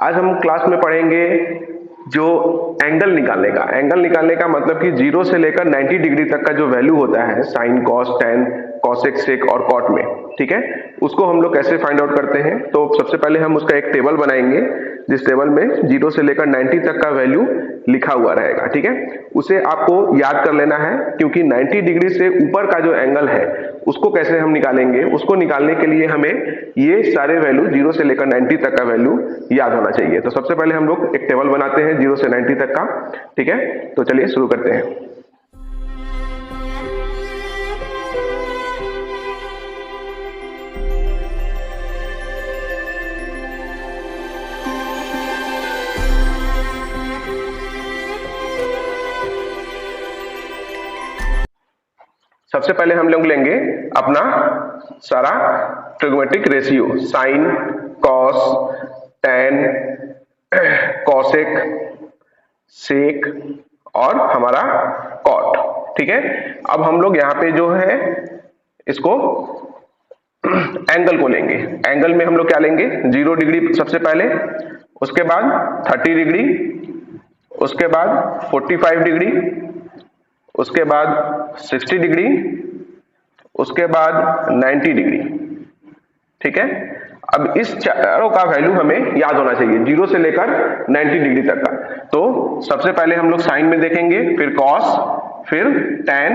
आज हम क्लास में पढ़ेंगे जो एंगल निकालने का मतलब कि 0 से लेकर 90 डिग्री तक का जो वैल्यू होता है sign, cos, tan, cosec, sec और कॉट में, ठीक है, उसको हम लोग कैसे फाइंड आउट करते हैं। तो सबसे पहले हम उसका एक टेबल बनाएंगे जिस टेबल में 0 से लेकर 90 तक का वैल्यू लिखा हुआ रहेगा, ठीक है। उसे आपको याद कर लेना है क्योंकि 90 डिग्री से ऊपर का जो एंगल है उसको कैसे हम निकालेंगे, उसको निकालने के लिए हमें ये सारे वैल्यू 0 से लेकर 90 तक का वैल्यू याद होना चाहिए। तो सबसे पहले हम लोग एक टेबल बनाते हैं 0 से 90 तक का, ठीक है। तो चलिए शुरू करते हैं। सबसे पहले हम लोग लेंगे अपना सारा trigonometric ratio, sine, cos, tan, cosec, sec और हमारा कॉट, ठीक है। अब हम लोग यहाँ पे जो है इसको एंगल को लेंगे। एंगल में हम लोग क्या लेंगे, 0 डिग्री सबसे पहले, उसके बाद 30 डिग्री, उसके बाद 45 डिग्री, उसके बाद 60 डिग्री, उसके बाद 90 डिग्री, ठीक है। अब इस चारों का वैल्यू हमें याद होना चाहिए 0 से लेकर 90 डिग्री तक का। तो सबसे पहले हम लोग साइन में देखेंगे, फिर कॉस, फिर tan,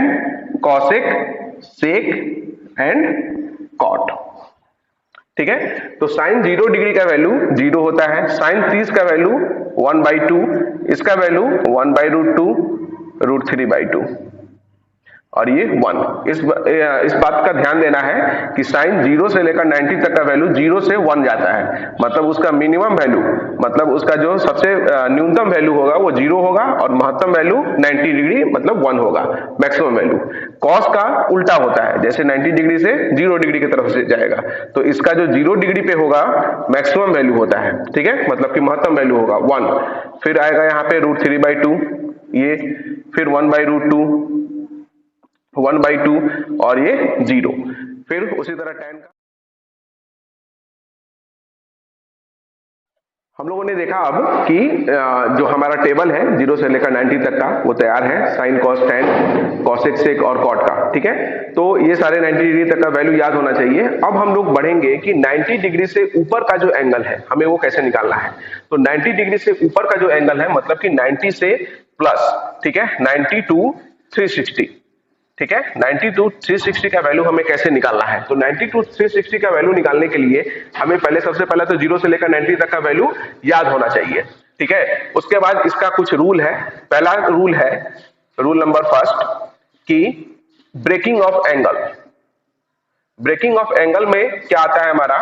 cosec, sec and cot, ठीक है। तो साइन 0 डिग्री का वैल्यू 0 होता है, साइन 30 का वैल्यू 1/2, इसका वैल्यू 1/√2, √3/2 और ये 1। इस बात का ध्यान देना है कि साइन 0 से लेकर 90 तक का वैल्यू 0 से 1 जाता है, मतलब उसका मिनिमम वैल्यू, मतलब उसका जो सबसे न्यूनतम वैल्यू होगा वो 0 होगा और महत्तम वैल्यू 90 डिग्री मतलब 1 होगा, मैक्सिमम वैल्यू। कॉस का उल्टा होता है, जैसे 90 डिग्री से 0 डिग्री की तरफ से जाएगा तो इसका जो 0 डिग्री पे होगा मैक्सिमम वैल्यू होता है, ठीक है, मतलब कि महत्तम वैल्यू होगा 1। फिर आएगा यहाँ पे √3/2 ये, फिर 1/√2, 1/2 और ये 0। फिर उसी तरह टेन का हम लोगों ने देखा अब कि जो हमारा टेबल है 0 से लेकर 90 तक का वो तैयार है, sign, cos, tan, cosec, sec और कॉट का, ठीक है। तो ये सारे 90 डिग्री तक का वैल्यू याद होना चाहिए। अब हम लोग बढ़ेंगे कि 90 डिग्री से ऊपर का जो एंगल है हमें वो कैसे निकालना है। तो 90 डिग्री से ऊपर का जो एंगल है मतलब कि 90 से प्लस, ठीक है, 90 to 360, ठीक है। 90 to 360 का वैल्यू हमें कैसे निकालना है। तो 90 to 360 का वैल्यू निकालने के लिए हमें सबसे पहले तो 0 से लेकर 90 तक का वैल्यू याद होना चाहिए, ठीक है। उसके बाद इसका कुछ रूल है। पहला रूल है, रूल नंबर फर्स्ट, कि breaking of angle. Breaking of angle में क्या आता है हमारा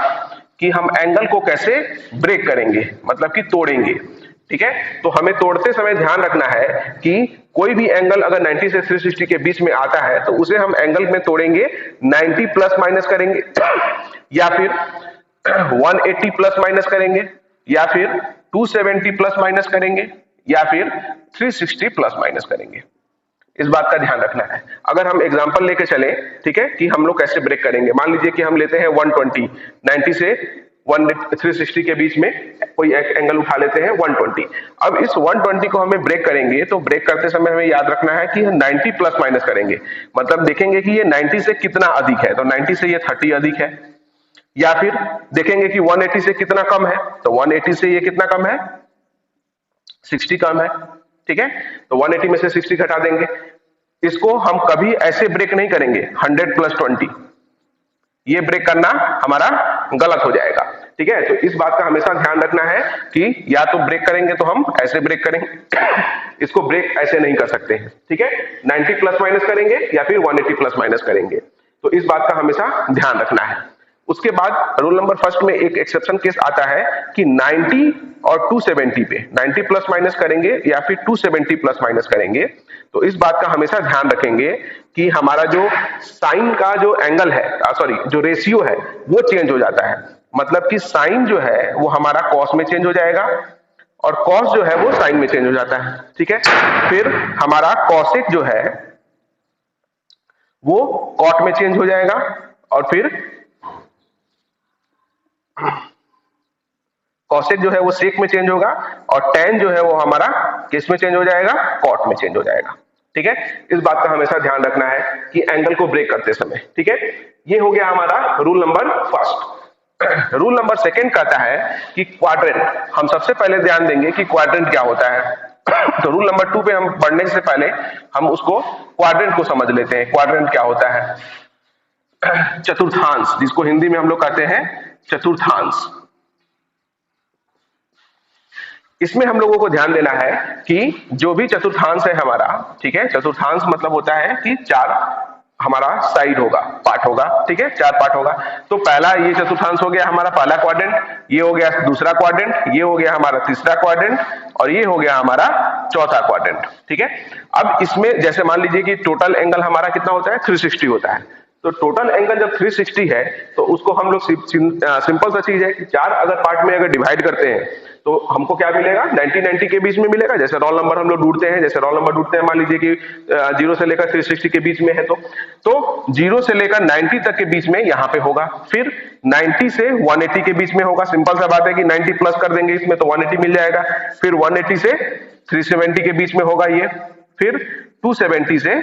कि हम एंगल को कैसे ब्रेक करेंगे, मतलब कि तोड़ेंगे, ठीक है। तो हमें तोड़ते समय ध्यान रखना है कि कोई भी एंगल अगर 90 से 360 के बीच में आता है तो उसे हम एंगल में तोड़ेंगे 90 प्लस माइनस करेंगे या फिर 180 प्लस माइनस करेंगे या फिर 270 प्लस माइनस करेंगे या फिर 360 प्लस माइनस करेंगे। इस बात का ध्यान रखना है। अगर हम एग्जांपल लेके चले, ठीक है, कि हम लोग कैसे ब्रेक करेंगे। मान लीजिए कि हम लेते हैं 120, 90 से 360 के बीच में कोई एक एंगल उठा लेते हैं 120। अब इस 120 को हमें ब्रेक करेंगे तो ब्रेक करते समय हमें याद रखना है कि 90 प्लस माइनस करेंगे, मतलब देखेंगे कि ये 90 से कितना अधिक है, तो 90 से ये 30 अधिक है, या फिर देखेंगे कि 180 से कितना कम है, तो 180 से ये कितना कम है, 60 कम है, ठीक है। तो 180 में से 60 घटा देंगे। इसको हम कभी ऐसे ब्रेक नहीं करेंगे 100 प्लस 20, ये ब्रेक करना हमारा गलत हो जाएगा, ठीक है। तो इस बात का हमेशा ध्यान रखना है कि या तो ब्रेक करेंगे तो हम ऐसे ब्रेक करेंगे, इसको ब्रेक ऐसे नहीं कर सकते हैं, ठीक है। 90 प्लस माइनस करेंगे या फिर 180 प्लस माइनस करेंगे, तो इस बात का हमेशा ध्यान रखना है। उसके बाद रूल नंबर फर्स्ट में एक एक्सेप्शन केस आता है कि 90 और 270 पे 90 प्लस माइनस करेंगे या फिर 270 प्लस माइनस करेंगे, तो इस बात का हमेशा ध्यान रखेंगे कि हमारा जो साइन का जो एंगल है, सॉरी जो रेशियो है वो चेंज हो जाता है। मतलब कि साइन जो है वो हमारा कॉस में चेंज हो जाएगा और कॉस जो है वो साइन में चेंज हो जाता है, ठीक है। फिर हमारा कॉसेक जो है वो कॉट में चेंज हो जाएगा और फिर कॉसेक जो है वो सेक में चेंज होगा, और टेन जो है वो हमारा किस में चेंज हो जाएगा, कॉट में चेंज हो जाएगा। ठीक है, इस बात का हमेशा ध्यान रखना है कि एंगल को ब्रेक करते समय। ठीक है, ये हो गया हमारा rule number first. Rule number second कहता है कि क्वाड्रेंट, हम सबसे पहले ध्यान देंगे कि क्वाड्रेंट क्या होता है। तो रूल नंबर 2 पे हम बढ़ने से पहले हम उसको क्वाड्रेंट को समझ लेते हैं। क्वाड्रेंट क्या होता है? चतुर्थांश, जिसको हिंदी में हम लोग कहते हैं चतुर्थांश। इसमें हम लोगों को ध्यान देना है कि जो भी चतुर्थांश है हमारा, ठीक है, चतुर्थांश मतलब होता है कि चार हमारा साइड होगा, पार्ट होगा। ठीक है, चार पार्ट होगा। तो पहला ये चतुर्थांश हो गया हमारा पहला क्वाड्रेंट, ये हो गया दूसरा क्वाड्रेंट, ये हो गया हमारा तीसरा क्वाड्रेंट, और ये हो गया हमारा चौथा क्वाड्रेंट। ठीक है, अब इसमें जैसे मान लीजिए कि टोटल एंगल हमारा कितना होता है, 360 होता है। तो टोटल एंगल जब 360 है तो उसको हम लोग सिंपल सा चीज है कि चार अगर पार्ट में अगर डिवाइड करते हैं तो हमको क्या मिलेगा, 90-90 के बीच में मिलेगा। जैसे रोल नंबर हम लोग ढूंढते हैं, जैसे रोल नंबर ढूंढते हैं, मान लीजिए कि 0 से लेकर 360 के बीच में है, तो 0 से लेकर 90 तक के बीच में यहाँ पे होगा। फिर 90 से 180 के बीच में होगा। सिंपल सा बात है कि 90 प्लस कर देंगे इसमें तो 180 मिल जाएगा। फिर 180 से 370 के बीच में होगा ये। फिर 270 से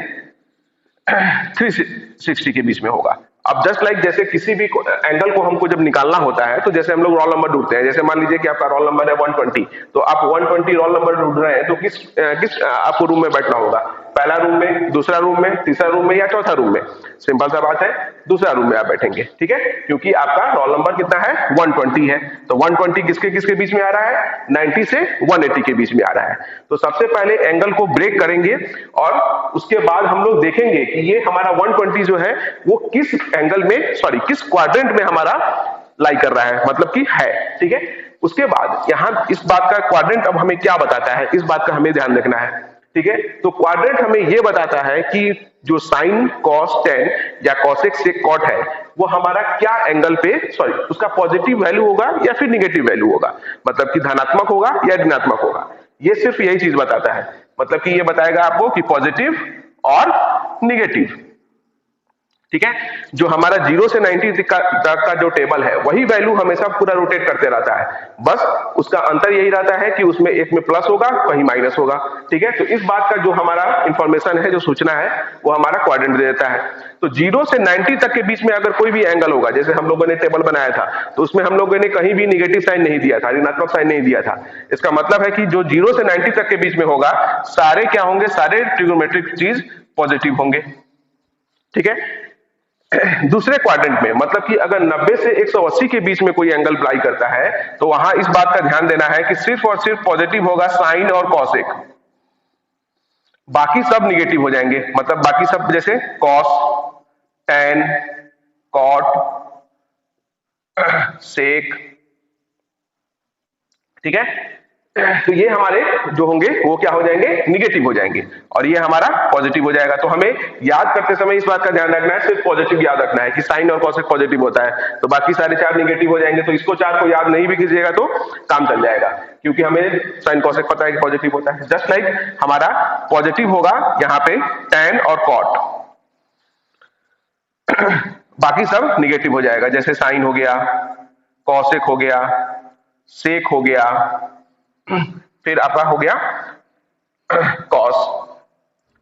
360 के बीच में होगा। अब जस्ट लाइक जैसे किसी भी एंगल को हमको जब निकालना होता है तो जैसे हम लोग रोल नंबर ढूंढते हैं, जैसे मान लीजिए कि आपका रोल नंबर है 120, तो आप 120 रोल नंबर ढूंढ रहे हैं तो किस आपको रूम में बैठना होगा, पहला रूम में, दूसरा रूम में, तीसरा रूम में या चौथा रूम में? सिंपल सा बात है, दूसरा रूम में आप बैठेंगे। ठीक है, क्योंकि आपका रोल नंबर कितना है, 120 है। तो 120 किसके किसके बीच में आ रहा है, 90 से 180 के बीच में आ रहा है। तो सबसे पहले एंगल को ब्रेक करेंगे और उसके बाद हम लोग देखेंगे कि ये हमारा 120 जो है वो किस एंगल में, सॉरी किस क्वाड्रेंट में हमारा लाई कर रहा है, मतलब कि है। ठीक है, उसके बाद यहां इस बात का क्वाड्रेंट अब हमें क्या बताता है, इस बात का हमें ध्यान रखना है। ठीक है, तो क्वाड्रेंट हमें यह बताता है कि जो साइन कॉस टेन या कॉसेक सेक कॉट है वो हमारा क्या एंगल पे, सॉरी उसका पॉजिटिव वैल्यू होगा या फिर निगेटिव वैल्यू होगा, मतलब कि धनात्मक होगा या ऋणात्मक होगा। ये सिर्फ यही चीज बताता है, मतलब कि ये बताएगा आपको कि पॉजिटिव और निगेटिव। ठीक है, जो हमारा 0 से 90 तक का जो टेबल है वही वैल्यू हमेशा पूरा रोटेट करते रहता है, बस उसका अंतर यही रहता है कि उसमें एक में प्लस होगा, कहीं माइनस होगा। ठीक है, तो इस बात का जो हमारा इंफॉर्मेशन है, जो सूचना है, वो हमारा क्वाड्रेंट दे देता है। तो 0 से 90 तक के बीच में अगर कोई भी एंगल होगा, जैसे हम लोगों ने टेबल बनाया था तो उसमें हम लोगों ने कहीं भी निगेटिव साइन नहीं दिया था, ऋणात्मक साइन नहीं दिया था। इसका मतलब है कि जो 0 से 90 तक के बीच में होगा सारे क्या होंगे, सारे ट्रिगोनोमेट्रिक चीज पॉजिटिव होंगे। ठीक है, दूसरे क्वाड्रेंट में मतलब कि अगर 90 से 180 के बीच में कोई एंगल अप्लाई करता है तो वहां इस बात का ध्यान देना है कि सिर्फ और सिर्फ पॉजिटिव होगा साइन और कॉसेक, बाकी सब निगेटिव हो जाएंगे। मतलब बाकी सब जैसे कॉस, टेन, कॉट, सेक। ठीक है, तो ये हमारे जो होंगे वो क्या हो जाएंगे, निगेटिव हो जाएंगे, और ये हमारा पॉजिटिव हो जाएगा। तो हमें याद करते समय इस बात का ध्यान रखना है, सिर्फ पॉजिटिव याद रखना है कि साइन और कॉसेक पॉजिटिव होता है, तो बाकी सारे चार निगेटिव हो जाएंगे। तो इसको चार को याद नहीं भी कीजिएगा तो काम चल जाएगा, क्योंकि हमें साइन कॉसेक पता है कि पॉजिटिव होता है। जस्ट लाइक हमारा पॉजिटिव होगा यहाँ पे टेन और कॉट, बाकी सब निगेटिव हो जाएगा, जैसे साइन हो गया, कॉसेक हो गया, सेक हो गया, फिर आपका हो गया कॉस।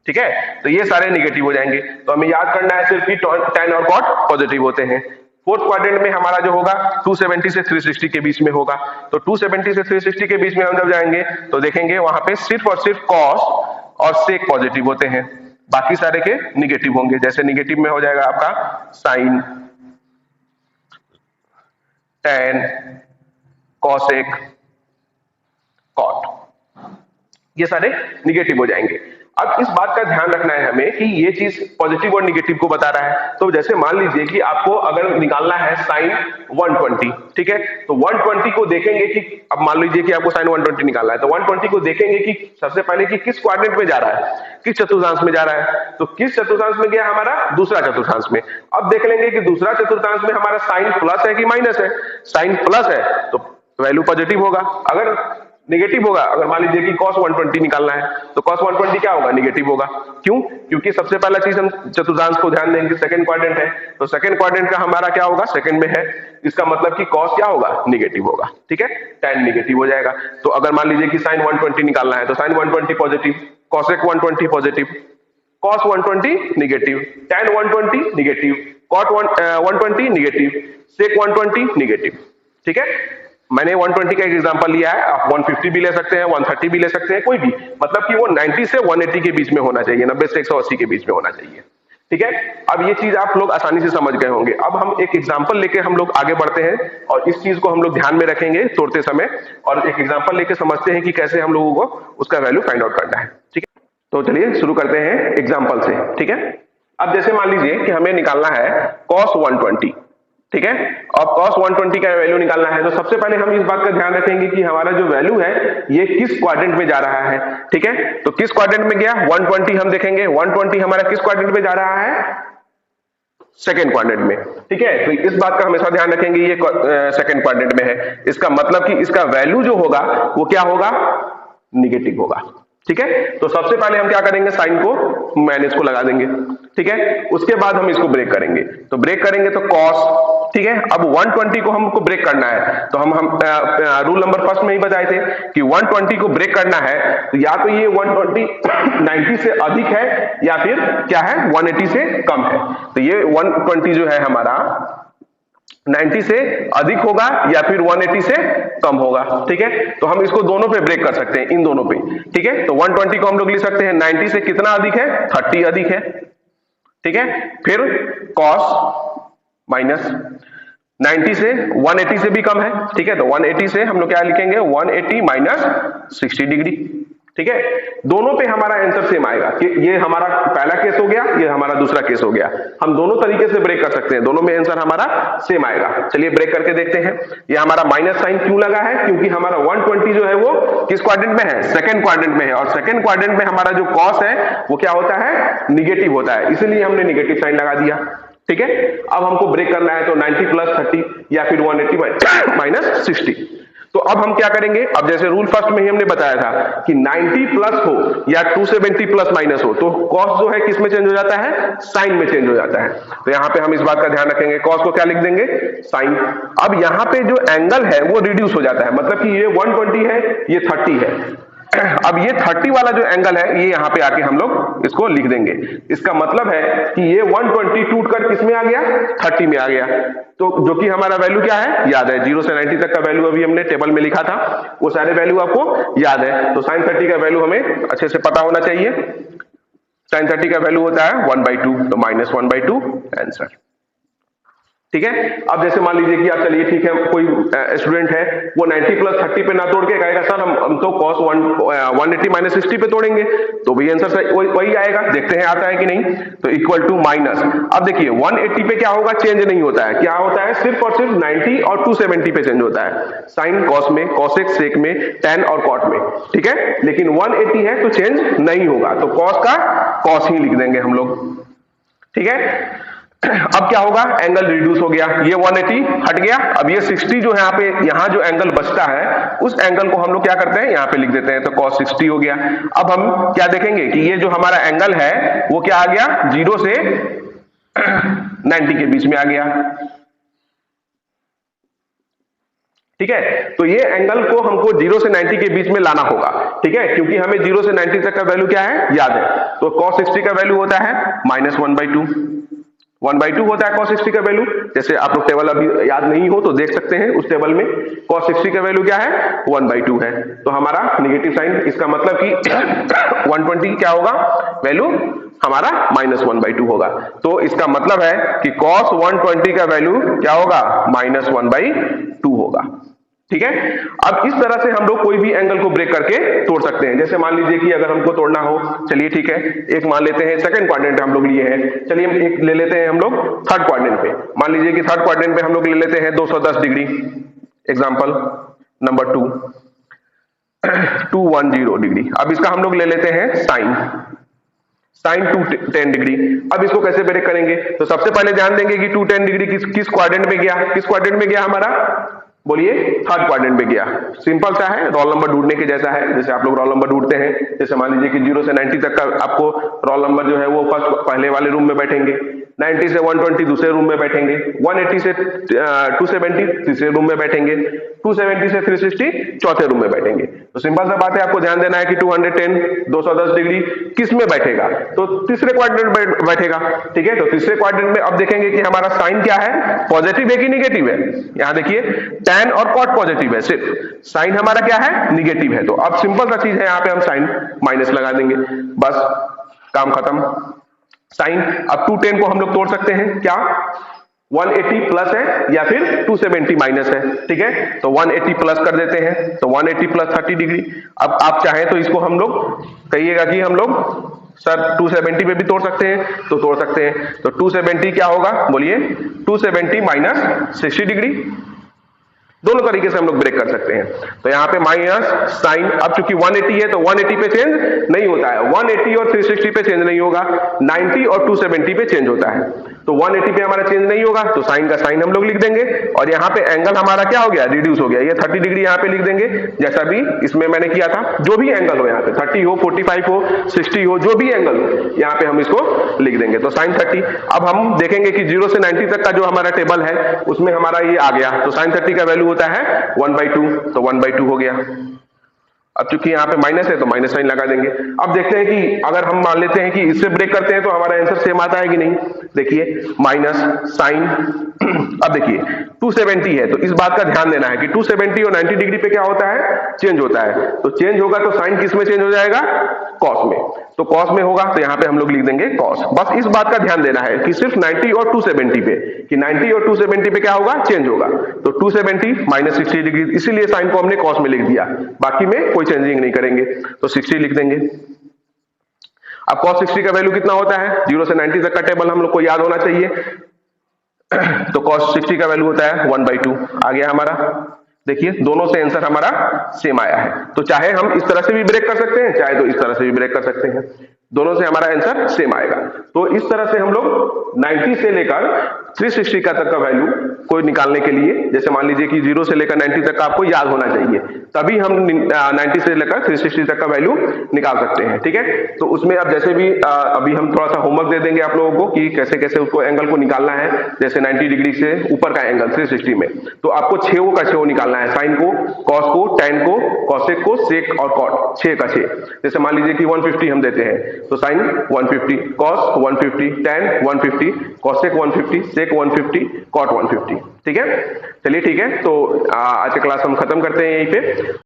ठीक है, तो ये सारे निगेटिव हो जाएंगे। तो हमें याद करना है सिर्फ कि टेन और कॉट पॉजिटिव होते हैं। फोर्थ क्वाड्रेंट में हमारा जो होगा 270 से 360 के बीच में होगा। तो 270 से 360 के बीच में हम जब जाएंगे तो देखेंगे वहां पे सिर्फ और सिर्फ कॉस और सेक पॉजिटिव होते हैं, बाकी सारे के निगेटिव होंगे। जैसे निगेटिव में हो जाएगा आपका साइन, टेन, कॉसेक, कॉट, ये सारे निगेटिव हो जाएंगे। अब इस बात का ध्यान रखना है हमें कि ये चीज पॉजिटिव और निगेटिव को बता रहा है। तो जैसे मान लीजिए कि आपको अगर निकालना है साइन 120, ठीक है, तो 120 को देखेंगे कि अब मान लीजिए कि आपको साइन 120 निकालना है, तो 120 को देखेंगे कि सबसे पहले कि किस क्वाड्रेंट में जा रहा है, किस चतुर्थांश में जा रहा है। तो किस चतुर्थांश में गया, हमारा दूसरा चतुर्थांश में। अब देख लेंगे कि दूसरा चतुर्थांश में हमारा साइन प्लस है कि माइनस है। साइन प्लस है तो वैल्यू पॉजिटिव होगा, अगर निगेटिव होगा। अगर मान लीजिए कि cos 120 निकालना है तो cos 120 क्या होगा, निगेटिव होगा। क्यों? क्योंकि सबसे पहला चीज हम चतुर्थांश को ध्यान देंगे, सेकंड क्वाड्रेंट है, तो सेकंड क्वाड्रेंट का हमारा क्या होगा, सेकंड में है, इसका मतलब कि cos क्या होगा, निगेटिव होगा। ठीक है, tan निगेटिव हो जाएगा। तो अगर मान लीजिए कि sin 120 निकालना है तो sin 120 positive, cosec 120 positive, cos 120 negative, tan 120 negative, cot 120 negative, sec 120 negative. ठीक है, मैंने 120 का एक एग्जांपल लिया है, आप 150 भी ले सकते हैं, 130 भी ले सकते हैं, कोई भी, मतलब कि वो 90 से 180 के बीच में होना चाहिए, 90 से 180 के बीच में होना चाहिए। ठीक है, अब ये चीज आप लोग आसानी से समझ गए होंगे। अब हम एक एग्जांपल लेके हम लोग आगे बढ़ते हैं और इस चीज को हम लोग ध्यान में रखेंगे तोड़ते समय, और एक एग्जांपल लेके समझते हैं कि कैसे हम लोगों को उसका वैल्यू फाइंड आउट करना है। ठीक है, तो चलिए शुरू करते हैं एग्जांपल से। ठीक है, अब जैसे मान लीजिए कि हमें निकालना है cos 120। ठीक है, अब cos 120 का वैल्यू निकालना है तो सबसे पहले हम इस बात का ध्यान रखेंगे कि हमारा जो वैल्यू है ये किस क्वाड्रेंट में जा रहा है। ठीक है, तो किस क्वाड्रेंट में गया, 120 हम देखेंगे, 120 हमारा किस क्वाड्रेंट में जा रहा है, सेकेंड क्वाड्रेंट में। ठीक है, तो इस बात का हमेशा ध्यान रखेंगे, ये सेकेंड क्वाड्रेंट में है, इसका मतलब कि इसका वैल्यू जो होगा वो क्या होगा, निगेटिव होगा। ठीक है, तो सबसे पहले हम क्या करेंगे, साइन को माइनस को लगा देंगे। ठीक है, उसके बाद हम इसको ब्रेक करेंगे, तो ब्रेक करेंगे तो cos। ठीक है, अब 120 को हमको ब्रेक करना है तो हम रूल नंबर फर्स्ट में ही बताए थे कि 120 को ब्रेक करना है तो या तो ये 120 90 से अधिक है या फिर क्या है, 180 से कम है। तो ये 120 जो है हमारा 90 से अधिक होगा या फिर 180 से कम होगा। ठीक है, तो हम इसको दोनों पे ब्रेक कर सकते हैं, इन दोनों पे। ठीक है, तो 120 को हम लोग लिख सकते हैं 90 से कितना अधिक है, 30 अधिक है। ठीक है, फिर cos माइनस 90 से 180 से भी कम है। ठीक है, तो 180 से हम लोग क्या लिखेंगे, 180 माइनस 60 डिग्री। ठीक है, दोनों पे हमारा आंसर सेम आएगा कि ये हमारा पहला केस हो गया, ये हमारा दूसरा केस हो गया। हम दोनों तरीके से ब्रेक कर सकते हैं, दोनों में आंसर हमारा सेम आएगा। चलिए ब्रेक करके देखते हैं। ये हमारा माइनस साइन क्यों लगा है, क्योंकि हमारा 120 जो है वो किस क्वाड्रेंट में है, सेकंड क्वाड्रेंट में है, और सेकंड क्वाड्रेंट में हमारा जो cos है वो क्या होता है, निगेटिव होता है, इसलिए हमने निगेटिव साइन लगा दिया। ठीक है, अब हमको ब्रेक करना है तो 90 प्लस 30 या फिर 180 माइनस 60। तो अब हम क्या करेंगे, अब जैसे रूल फर्स्ट में ही हमने बताया था कि 90 प्लस हो या 270 प्लस माइनस हो तो cos जो है किस में चेंज हो जाता है, साइन में चेंज हो जाता है। तो यहां पे हम इस बात का ध्यान रखेंगे, cos को क्या लिख देंगे, साइन। अब यहां पे जो एंगल है वो रिड्यूस हो जाता है, मतलब कि ये 120 है, ये 30 है। अब ये 30 वाला जो एंगल है ये यहां पे आके हम लोग इसको लिख देंगे। इसका मतलब है कि ये 120 टूटकर किस में आ गया, 30 में आ गया। तो जो कि हमारा वैल्यू क्या है, याद है, 0 से 90 तक का वैल्यू अभी हमने टेबल में लिखा था, वो सारे वैल्यू आपको याद है। तो sin 30 का वैल्यू हमें अच्छे से पता होना चाहिए। sin 30 का वैल्यू होता है 1/2, तो -1/2 आंसर। ठीक है, अब जैसे मान लीजिए कि आप, चलिए ठीक है, कोई स्टूडेंट है वो 90 प्लस 30 पे ना तोड़ के कहेगा सर हम तो cos 180 माइनस 60 पे तोड़ेंगे, तो भी आंसर वही आएगा। देखते हैं आता है कि नहीं। तो इक्वल टू माइनस, अब देखिए 180 पे क्या होगा, चेंज नहीं होता है, क्या होता है, सिर्फ और सिर्फ 90 और 270 पे चेंज होता है, साइन cos में, cosec sec में, tan और cot में। ठीक है, लेकिन 180 है तो चेंज नहीं होगा, तो cos का cos ही लिख देंगे हम लोग। ठीक है, अब क्या होगा, एंगल रिड्यूस हो गया, ये 180 हट गया, अब ये 60 जो है यहाँ पे, यहाँ जो एंगल बचता है उस एंगल को हम लोग क्या करते हैं, यहाँ पे लिख देते हैं, तो cos 60 हो गया। अब हम क्या देखेंगे कि ये जो हमारा एंगल है वो क्या आ गया, 0 से 90 के बीच में आ गया। ठीक है, तो ये एंगल को हमको 0 से 90 के बीच में लाना होगा। ठीक है, क्योंकि हमें 0 से 90 तक का वैल्यू क्या है, याद है, तो cos 60 का वैल्यू होता है -1/2, 1/2 होता है cos 60 का वैल्यू। जैसे आप लोग टेबल अभी याद नहीं हो तो देख सकते हैं, उस टेबल में cos 60 का वैल्यू क्या है, 1/2 है, तो हमारा निगेटिव साइन, इसका मतलब कि 120 क्या होगा, वैल्यू हमारा -1/2 होगा। तो इसका मतलब है कि cos 120 का वैल्यू क्या होगा, -1/2 होगा। ठीक है, अब इस तरह से हम लोग कोई भी एंगल को ब्रेक करके तोड़ सकते हैं। जैसे मान लीजिए कि अगर हमको तोड़ना हो, चलिए ठीक है, एक मान लेते हैं सेकंड क्वाड्रेंट हम लोग लिए हैं, चलिए हम एक ले लेते हैं हम लोग थर्ड क्वाड्रेंट पे। मान लीजिए कि थर्ड क्वाड्रेंट पे हम लोग ले लेते हैं 210 डिग्री, एग्जांपल नंबर 2, 210 डिग्री। अब इसका हम लोग ले लेते हैं साइन 210 डिग्री। अब इसको कैसे ब्रेक करेंगे, तो सबसे पहले ध्यान देंगे कि 210 डिग्री किस क्वाड्रेंट में गया, किस क्वाड्रेंट में गया हमारा, बोलिए थर्ड क्वाड्रेंट में गया। सिंपल सा है, रोल नंबर ढूंढने के जैसा है। जैसे आप लोग रोल नंबर ढूंढते हैं, जैसे मान लीजिए कि 0 से 90 तक का आपको रोल नंबर जो है वो फर्स्ट पहले वाले रूम में बैठेंगे, 90 से 120 दूसरे रूम में बैठेंगे, 180 से 270 तीसरे रूम में बैठेंगे, 270 से 360 चौथे रूम में बैठेंगे। तो सिंपल सा बात है, आपको ध्यान देना है कि 210 210 डिग्री किस में बैठेगा, तो तीसरे क्वाड्रेंट में बैठेगा। ठीक है, तो तीसरे क्वाड्रेंट में अब देखेंगे कि हमारा साइन क्या है, पॉजिटिव है कि निगेटिव है। यहां देखिए टैन और कॉट पॉजिटिव है, सिर्फ साइन हमारा क्या है, निगेटिव है। तो अब सिंपल सा चीज है, यहां पे हम साइन माइनस लगा देंगे, बस काम खत्म। साइन अब 210 को हम लोग तोड़ सकते हैं, क्या 180 प्लस है या फिर 270 माइनस है। ठीक है, तो 180 प्लस कर देते हैं, तो 180 प्लस 30 डिग्री। अब आप चाहें तो इसको हम लोग कहिएगा कि हम लोग सर 270 पे भी तोड़ सकते हैं, तो तोड़ सकते हैं। तो 270 क्या होगा, बोलिए 270 माइनस 60 डिग्री। दोनों तरीके से हम लोग ब्रेक कर सकते हैं। तो यहाँ पे माइनस साइन, अब चूंकि 180 है तो 180 पे चेंज नहीं होता है, 180 और 360 पे चेंज नहीं होगा, 90 और 270 पे चेंज होता है। तो 180 पे हमारा चेंज नहीं होगा, तो साइन का साइन हम लोग लिख देंगे, और यहाँ पे एंगल हमारा क्या हो गया, रिड्यूस हो गया। ये 30 डिग्री यहाँ पे लिख देंगे, जैसा भी इसमें मैंने किया था। जो भी एंगल हो यहाँ पे, 30 हो, 45 हो, 60 हो, जो भी एंगल हो यहाँ पे हम इसको लिख देंगे। तो साइन 30। अब हम देखेंगे कि 0 से 90 तक का जो हमारा टेबल है उसमें हमारा ये आ गया, तो साइन 30 का वैल्यू होता है 1/2, तो 1/2 हो गया। अब चूंकि यहाँ पे माइनस है तो माइनस साइन लगा देंगे। अब देखते हैं कि अगर हम मान लेते हैं कि इससे ब्रेक करते हैं तो हमारा आंसर सेम आता है कि नहीं। देखिए माइनस साइन, अब देखिए 270 है, तो इस बात का ध्यान देना है कि 270 और 90 डिग्री पे क्या होता है, चेंज होता है। तो चेंज होगा तो साइन किस में चेंज हो जाएगा, कॉस में। तो कॉस में होगा, तो यहाँ पे हम लोग लिख देंगे कॉस। बस इस बात का ध्यान देना है कि सिर्फ 90 और 270 पे, कि 90 और 270 पे क्या होगा, चेंज होगा। तो 270 माइनस 60 डिग्री, इसीलिए साइन को हमने कॉस में लिख दिया, बाकी में कोई चेंजिंग नहीं करेंगे। तो 60 लिख देंगे। अब cos 60 का वैल्यू कितना होता है, 0 से 90 तक का टेबल हम लोग को याद होना चाहिए। तो cos 60 का वैल्यू होता है 1/2 आ गया हमारा। देखिए दोनों से आंसर हमारा सेम आया है। तो चाहे हम इस तरह से भी ब्रेक कर सकते हैं, चाहे तो इस तरह से भी ब्रेक कर सकते हैं, दोनों से हमारा आंसर सेम आएगा। तो इस तरह से हम लोग 90 से लेकर 360 का तक का वैल्यू को निकालने के लिए, जैसे मान लीजिए कि 0 से लेकर 90 तक का आपको याद होना चाहिए, तभी हम 90 से लेकर 360 तक का वैल्यू निकाल सकते हैं। ठीक है, तो उसमें अब जैसे भी अभी हम थोड़ा सा होमवर्क दे देंगे आप लोगों को कि कैसे कैसे उसको एंगल को निकालना है। जैसे 90 डिग्री से ऊपर का एंगल 360 में, तो आपको 6 का 6 निकालना है, साइन को, कॉस को, टैन को, कॉसेक को, सेक और कॉट, 6 का 6। जैसे मान लीजिए कि 150 हम देते हैं, तो साइन 150, कॉस 150, टैन 150, कॉसेक 150, सेक 150, कॉट 150। ठीक है, चलिए ठीक है, तो आज का क्लास हम खत्म करते हैं यहीं पे।